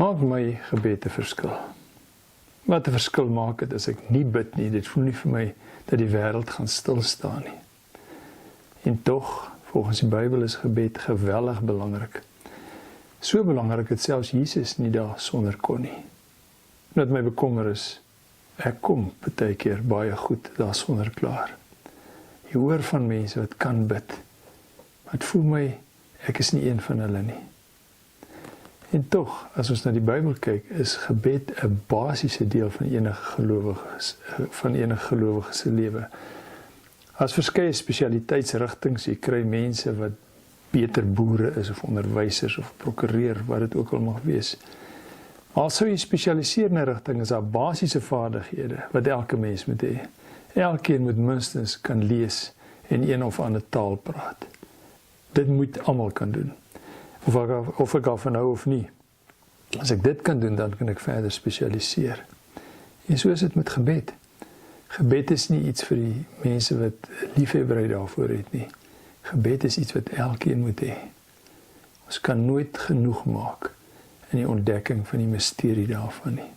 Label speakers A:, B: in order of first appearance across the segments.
A: Maak my gebed 'n verskil. Wat 'n verskil maak dit as ek nie bid nie? Dit voel nie vir my dat die wêreld gaan stil staan nie. En tog, volgens die Bybel is gebed geweldig belangrik. So belangrik dat selfs Jesus nie daar sonder kon nie. Wat my bekommer is, ek kom baie keer baie goed daar sonder klaar. Jy hoor van mense wat kan bid, maar het voel my, ek is nie een van hulle nie. En tog, as ons na die Bybel kyk, is gebed 'n basiese deel van enige gelowige se lewe. As verskeie spesialiteitsrigtings, jy kry mense wat beter boere is, of onderwysers, of prokureur, wat dit ook al mag wees. Al sou jy spesialiseer in 'n rigting, is daar basiese vaardighede, wat elke mens moet hê. Elkeen moet minstens kan lees, en een of ander taal praat. Dit moet almal kan doen. Of ek al van hou of nie. As ek dit kan doen, dan kan ek verder spesialiseer. En so is dit met gebed. Gebed is nie iets vir die mense wat liefhebberry daarvoor het nie. Gebed is iets wat elkeen moet hê. Ons kan nooit genoeg maak in die ontdekking van die misterie daarvan nie.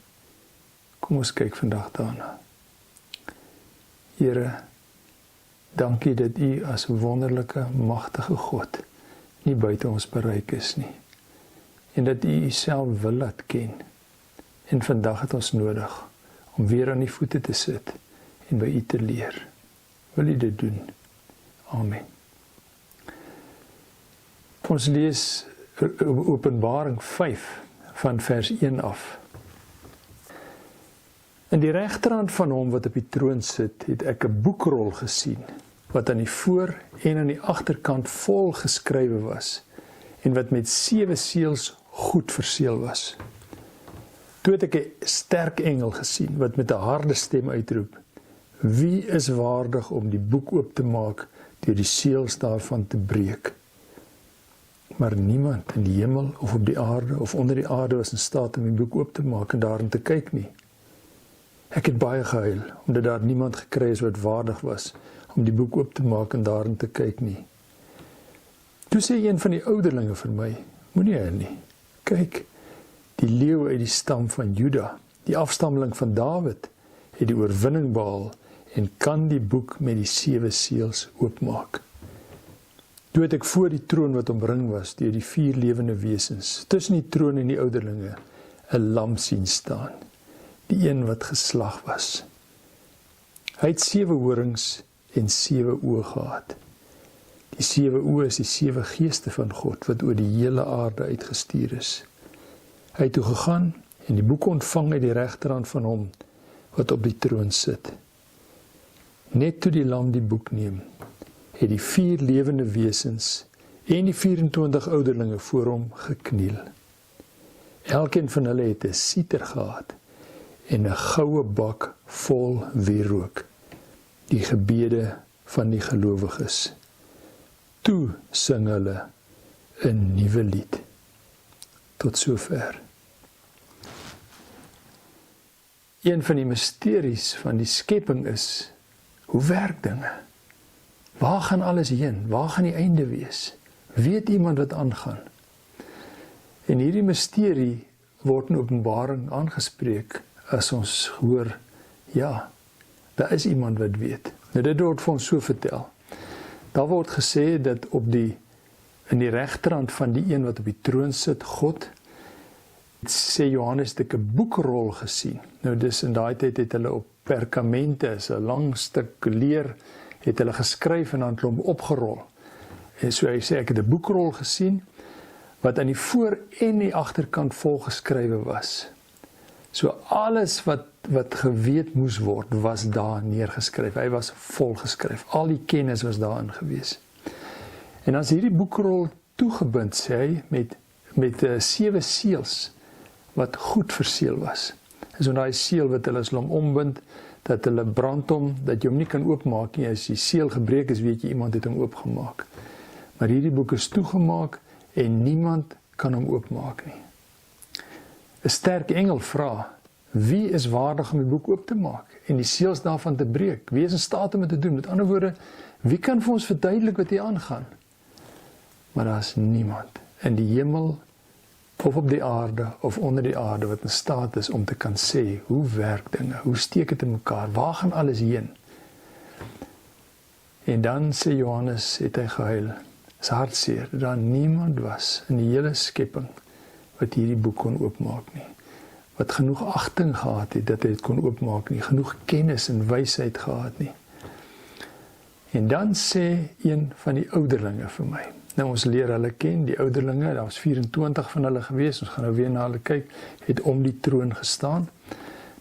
A: Kom ons kyk vandag daarna. Here, dankie dat U as wonderlike, magtige God nie buite ons bereik is nie. En dat U Uself wil laat ken. En vandag het ons nodig om weer aan die voete te sit en by U te leer. Wil U dit doen? Amen. Ons lees Openbaring 5 van vers 1 af. In die regterhand van hom wat op die troon sit, het ek 'n boekrol gesien, wat aan die voor- en aan die agterkant vol geskrywe was, en wat met 7 seels goed verseël was. Toe het ek 'n sterk engel gesien, wat met 'n harde stem uitroep, wie is waardig om die boek oop te maak, deur die seels daarvan te breek? Maar niemand in die hemel, of op die aarde, of onder die aarde was in staat om die boek oop te maak en daarin te kyk nie. Ek het baie gehuil, omdat daar niemand gekry is wat waardig was om die boek oop te maak en daarin te kyk nie. Toe sê een van die ouderlinge vir my, moenie huil nie. Kyk, die leeu uit die stam van Juda, die afstammeling van Dawid, het die oorwinning behaal en kan die boek met die 7 seels oopmaak. Toe het ek voor die troon wat omring was, deur die 4 lewende wesens, tussen die troon en die ouderlinge, 'n lam sien staan, die een wat geslag was. Hy het 7 horings en 7 oë gehad. Die 7 oë is die 7 geeste van God, wat oor die hele aarde uitgestuur is. Hy het toe gegaan en die boek ontvang uit die regterhand van hom, wat op die troon sit. Net toe die lam die boek neem, het die 4 lewende wesens en die 24 ouderlinge voor hom gekniel. Elkeen van hulle het 'n siter gehad en 'n goue bak vol wierook, die gebede van die gelowiges. Toe sing hulle 'n nuwe lied. Tot sover. Een van die misteries van die skepping is, hoe werk dinge? Waar gaan alles heen? Waar gaan die einde wees? Weet iemand wat aangaan? En hierdie misterie word in Openbaring aangespreek as ons hoor, ja, daar is iemand wat weet. Nou dit word vir ons so vertel. Daar word gesê dat in die regterhand van die een wat op die troon sit, God, sê Johannes, het ek 'n boekrol gesien. Nou dis in daai tyd het hulle op perkamente, so 'n lang stuk leer, het hulle geskryf en dan klomp opgerol. En so hy sê, ek het 'n boekrol gesien, wat aan die voor- en die agterkant volgeskrywe was. So alles wat geweet moes word, was daar neergeskryf. Hy was volgeskryf. Al die kennis was daarin gewees. En as hierdie boekrol toegebind, sê hy, met 7 seels, wat goed verseël was. En so daai seël wat hulle as hulle hom ombind, dat hulle brand hom, dat jy hom nie kan oopmaak nie. As die seël gebreek is, weet jy, iemand het hom oopgemaak. Maar hierdie boek is toegemaak en niemand kan hom oopmaak nie. 'n Sterk engel vra, wie is waardig om die boek oop te maak en die seels daarvan te breek? Wie is in staat om dit te doen? Met ander woorde, wie kan vir ons verduidelik wat hier aangaan? Maar daar is niemand in die hemel, of op die aarde of onder die aarde wat in staat is om te kan sê, hoe werk dinge, hoe steek dit in mekaar, waar gaan alles heen? En dan sê Johannes, het hy gehuil, is hartseer, dat daar niemand was in die hele skepping wat hierdie boek kon oopmaak nie, wat genoeg agting gehad het, dat hy dit kon oopmaak nie, genoeg kennis en wysheid gehad nie. En dan sê een van die ouderlinge vir my, nou ons leer hulle ken, die ouderlinge, daar was 24 van hulle gewees, ons gaan nou weer na hulle kyk, het om die troon gestaan.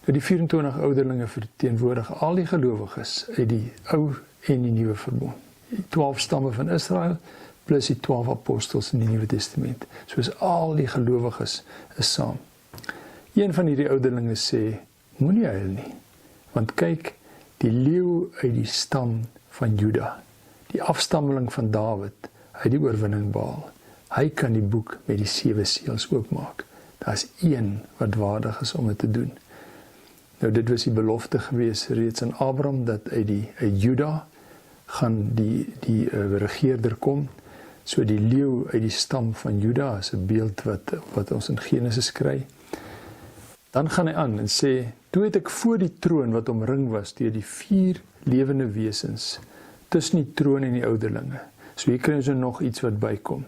A: Nou die 24 ouderlinge verteenwoordig al die gelowiges uit die ou en die nuwe verbond. Die 12 stamme van Israel, plus die 12 apostels in die Nuwe Testament. Soos al die gelowiges is saam. Een van hierdie ouderlinge sê, moenie huil nie, want kyk, die leeu uit die stam van Juda, die afstammeling van Dawid, hy die oorwinning behaal. Hy kan die boek met die 7 seels oopmaak. Daar is een wat waardig is om dit te doen. Nou dit was die belofte gewees reeds aan Abraham, dat uit Juda gaan die regeerder kom. So die leeu uit die stam van Juda is 'n beeld wat ons in Genesis kry. Dan gaan hy aan en sê, toe het ek voor die troon wat omring was deur die 4 lewende wesens, tussen die troon en die ouderlinge. So hier kry ons nog iets wat bykom.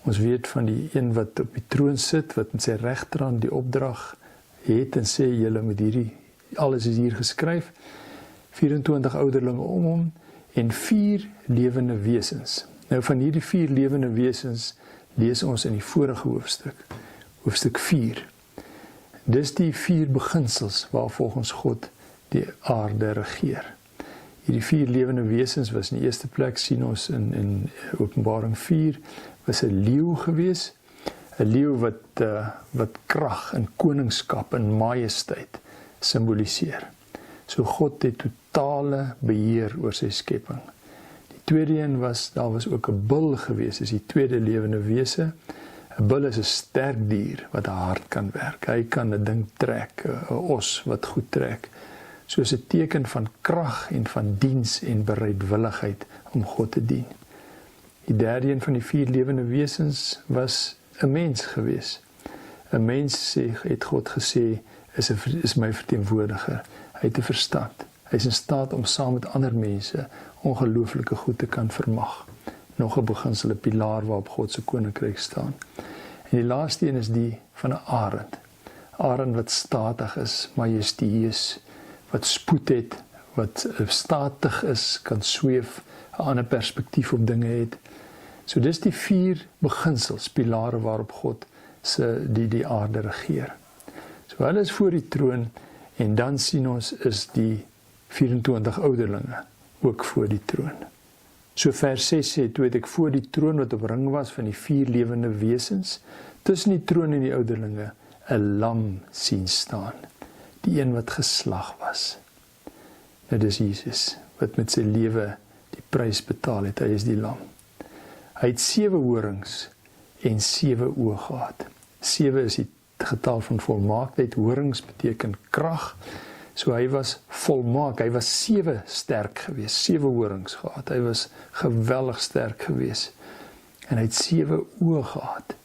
A: Ons weet van die een wat op die troon sit, wat in sy regterhand die opdrag het en sê, julle met hierdie, alles is hier geskryf, 24 ouderlinge om hom en 4 lewende wesens. Nou van hierdie 4 lewende wesens lees ons in die vorige hoofstuk 4. Dis die 4 beginsels waar volgens God die aarde regeer. Hierdie 4 lewende wesens was in die eerste plek, sien ons in Openbaring 4, was 'n leeu gewees, 'n leeu wat krag en koningskap en majesteit simboliseer. So God het totale beheer oor sy skepping. Die tweede een was, daar was ook 'n bul gewees, is die tweede lewende wese. 'n Bul is 'n sterk dier wat hard kan werk. Hy kan 'n ding trek, 'n os wat goed trek. Soos 'n teken van krag en van diens en bereidwilligheid om God te dien. Die derde een van die 4 lewende wesens was 'n mens gewees. 'n Mens het God gesê, is my verteenwoordiger. Hy het 'n verstand. Hy is in staat om saam met ander mense ongelooflike goed te kan vermag. Nog 'n beginsel, 'n pilaar waarop God se koninkryk staan. En die laaste een is die van 'n arend. Arend wat statig is, majesteus, wat spoed het, wat statig is, kan sweef, 'n ander perspektief op dinge het. So dis die 4 beginsels, pilare waarop God die aarde regeer. So hulle is voor die troon en dan sien ons is die 24 ouderlinge ook voor die troon. So vers 6 sê, toe het ek voor die troon wat omring was van die 4 lewende wesens, tussen die troon en die ouderlinge, 'n lam sien staan. Die een wat geslag was. Nou dis Jesus, wat met sy lewe die prys betaal het. Hy is die lam. Hy het 7 horings en 7 oë gehad. 7 is die getal van volmaaktheid. Horings beteken krag. So hy was volmaak. Hy was 7 sterk gewees. 7 horings gehad. Hy was geweldig sterk gewees. En hy het 7 oë gehad.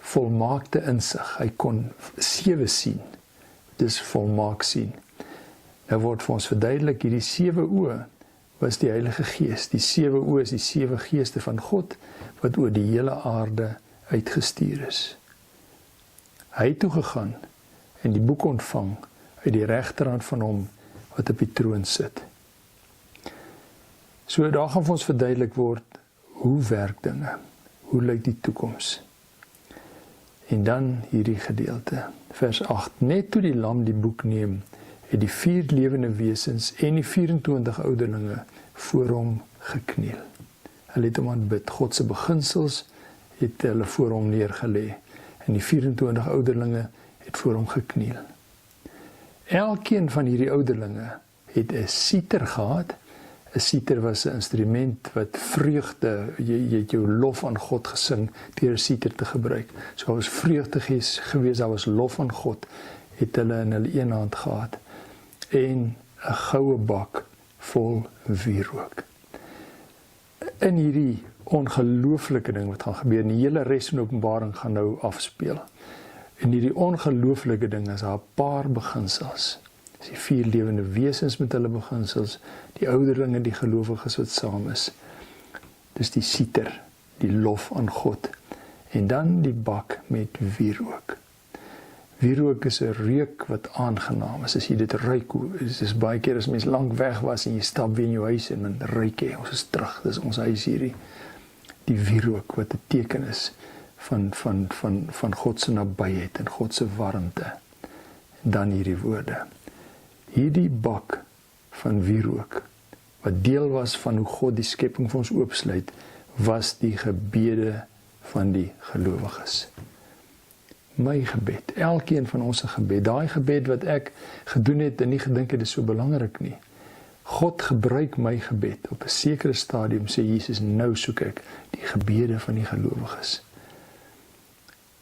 A: Volmaakte insig. Hy kon 7 sien. Dis volmaak sien. Nou word vir ons verduidelik, hierdie 7 oë was die Heilige Gees. Die 7 oë is die 7 geeste van God, wat oor die hele aarde uitgestuur is. Hy het toe gegaan en die boek ontvang uit die regterhand van hom wat op die troon sit. So daar gaan vir ons verduidelik word, hoe werk dinge? Hoe lyk die toekoms? En dan hierdie gedeelte, vers 8. Net toe die lam die boek neem, het die 4 lewende wesens en die 24 ouderlinge voor hom gekniel. Hulle het hom aanbid. God se beginsels het hulle voor hom neergelê. En die 24 ouderlinge het voor hom gekniel. Elkeen van hierdie ouderlinge het 'n siter gehad. 'n Siter was 'n instrument wat vreugde, jy het jou lof aan God gesing deur 'n siter te gebruik. So daar was vreugde gewees, daar was lof aan God, het hulle in hulle een hand gehad. En 'n goue bak vol wierook. in hierdie ongelooflike ding wat gaan gebeur, en die hele res van Openbaring gaan nou afspeel. En hierdie ongelooflike ding is daar 'n paar beginsels. Dis die 4 lewende wesens met hulle beginsels, die ouderlinge, die gelowiges wat saam is. Dis die siter, die lof aan God. En dan die bak met wierook. Wierook is 'n reuk wat aangenaam is. As jy dit ruik, is baie keer as mens lank weg was en jy stap weer in jou huis en dan ruik jy, ons is terug, dis ons huis hierdie. Die wierook wat 'n teken is van God se nabyheid en God se warmte. En dan hierdie woorde. Hierdie bak van wierook wat deel was van hoe God die skepping vir ons oopsluit, was die gebede van die gelowiges. My gebed, elkeen van ons se gebed, daai gebed wat ek gedoen het en nie gedink het is so belangrik nie. God gebruik my gebed. Op 'n sekere stadium sê Jesus, nou soek ek die gebede van die gelowiges.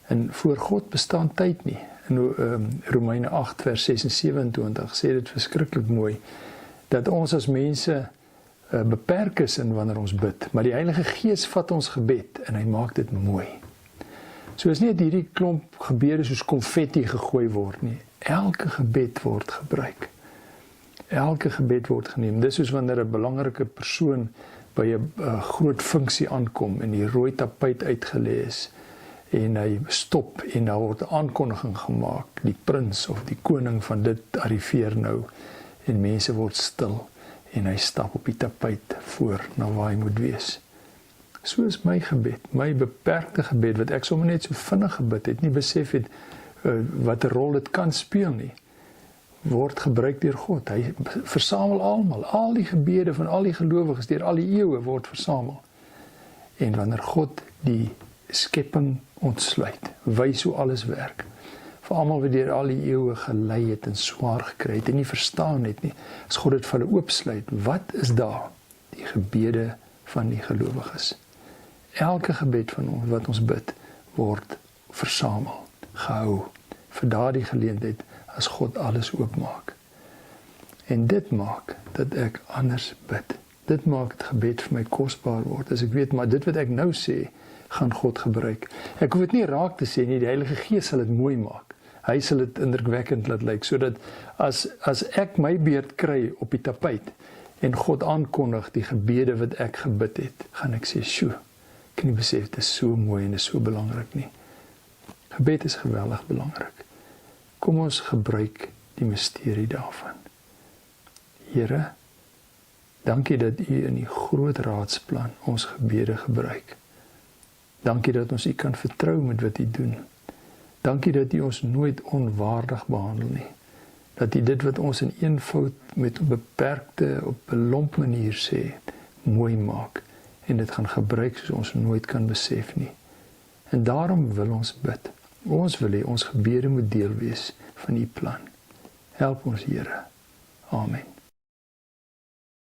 A: En voor God bestaan tyd nie. In Romeine 8 vers 6 en 27 sê dit verskriklik mooi, dat ons as mense beperk is in wanneer ons bid, maar die Heilige Gees vat ons gebed en hy maak dit mooi. So is nie dat hierdie klomp gebede soos konfetti gegooi word nie. Elke gebed word gebruik. Elke gebed word geneem. Dis soos wanneer 'n belangrike persoon by 'n groot funksie aankom en die rooi tapuit uitgelê is en hy stop en daar word 'n aankondiging gemaak. Die prins of die koning van dit arriveer nou en mense word stil en hy stap op die tapuit voor na waar hy moet wees. So is my gebed, my beperkte gebed wat ek sommer net so vinnig gebid het, nie besef het wat 'n rol dit kan speel nie, word gebruik deur God. Hy versamel almal, al die gebede van al die gelowiges deur al die eeue word versamel. En wanneer God die skepping ontsluit, wys hoe alles werk, vir almal wat deur al die eeue gelei het en swaar gekry het en nie verstaan het nie, as God dit vir hulle oopsluit, wat is daar? Die gebede van die gelowiges. Elke gebed van ons wat ons bid, word versamel, gehou, vir daardie geleentheid as God alles oopmaak. En dit maak dat ek anders bid. Dit maak het gebed vir my kosbaar word, as ek weet, maar dit wat ek nou sê, gaan God gebruik. Ek hoef dit nie raak te sê nie, die Heilige Gees sal dit mooi maak. Hy sal dit indrukwekkend laat lyk, sodat as ek my beurt kry op die tapuit, en God aankondig die gebede wat ek gebid het, gaan ek sê, sjoe, ek kan nie besef, dit is so mooi en dit is so belangrik nie. Gebed is geweldig belangrik. Kom ons gebruik die misterie daarvan. Here, dankie dat U in die groot raadsplan ons gebede gebruik. Dankie dat ons U kan vertrou met wat U doen. Dankie dat U ons nooit onwaardig behandel nie. Dat U dit wat ons in eenvoud met 'n beperkte, op 'n lomp manier sê, mooi maak. En dit gaan gebruik soos ons nooit kan besef nie. En daarom wil ons bid. Ons wil hê ons gebede moet deel wees van U plan. Help ons, Here. Amen.